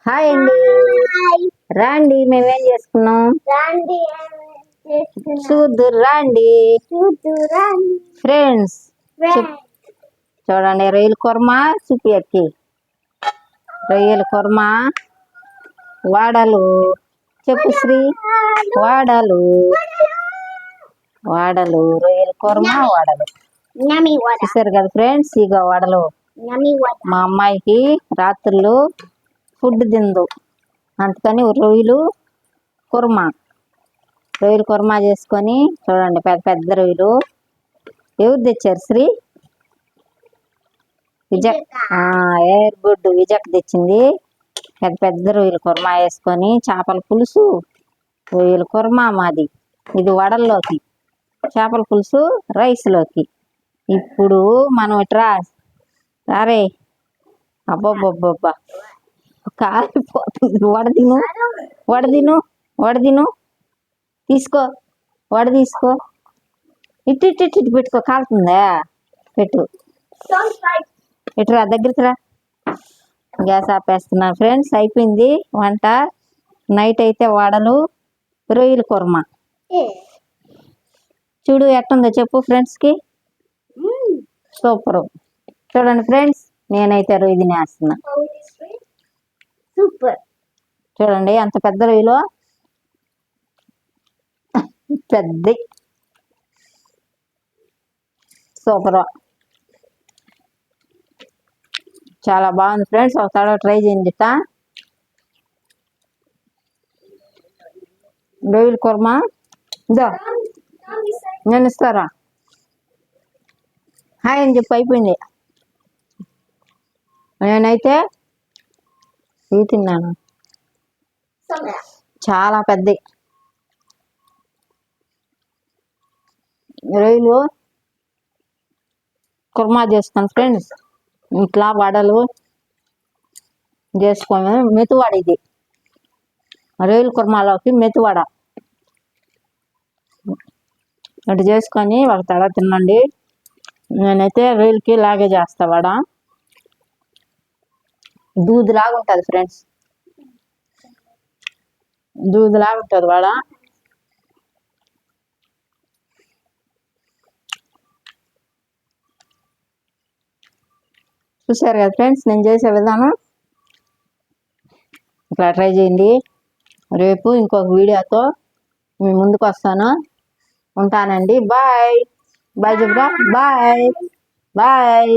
Hi అండి, రాండి మేమేం చేసుకున్నాం చూద్దురు రాండి ఫ్రెండ్స్. చూడండి రొయ్యల కుర్మా చూపియక్కి, రొయ్యల కుర్మా, వాడలు, చెప్పు శ్రీ, వాడలు వాడలు రొయ్యల కుర్మా వాడలు చూసారు కదా ఫ్రెండ్స్. ఇక వడలు మా అమ్మాయికి రాత్రులు ఫుడ్ తిందు, అందుకని రొయ్యలు కుర్మా చేసుకొని చూడండి. పెద్ద పెద్ద రొయ్యలు ఎవరు తెచ్చారు? శ్రీ విజయ్, ఎయిర్ గుడ్ విజయ్ తెచ్చింది. పెద్ద పెద్ద రొయ్యల కుర్మా వేసుకొని చేపల పులుసు, రొయ్యల కుర్మా మాది. ఇది వడల్లోకి, చేపల పులుసు రైస్లోకి. ఇప్పుడు మనం ఇట్రా రారే, అబ్బబ్బబ్బబ్బా కాలిపోతుంది. వడదిను తీసుకో, తీసుకో, ఇటు పెట్టుకో, కాలుతుందా? పెట్టు, ఇటురా, దగ్గరికి రా. గ్యాస్ ఆపేస్తున్నాను ఫ్రెండ్స్. అయిపోయింది వంట. నైట్ అయితే వడలు, రొయ్యల కుర్మా. చూడు ఎట్టుందో చెప్పు ఫ్రెండ్స్కి. సూపరు. చూడండి ఫ్రెండ్స్, నేనైతే రొయ్య తినేస్తున్నా. సూపర్. చూడండి అంత పెద్ద రొయ్యలో, పెద్ద సూపర్, చాలా బాగుంది ఫ్రెండ్స్. ఒకసారి ట్రై చేయండి. రొయ్యల కుర్మా ఇదో నేను ఇస్తారా? హాయ్ అని చెప్పి అయిపోయింది. నేనైతే ఇవి తిన్నాను, చాలా పెద్ద రొయ్యలు కుర్మా చేసుకొని ఫ్రెండ్స్. ఇట్లా వడలు చేసుకొని, మెతువాడ ఇది రొయ్యల కుర్మాలోకి మెతువాడ ఇటు చేసుకొని ఒక తడ తినండి. నేనైతే రొయ్యలకి లాగే చేస్తా. వడ దూదిలాగా ఉంటుంది ఫ్రెండ్స్, దూదిలాగా ఉంటుంది వడ. చూసారు కదా ఫ్రెండ్స్ నేను చేసే విధానం. ఇట్లా ట్రై చేయండి. రేపు ఇంకొక వీడియోతో మీ ముందుకు వస్తాను. ఉంటానండి. బాయ్ బాయ్ చెప్పురా. Bye bye.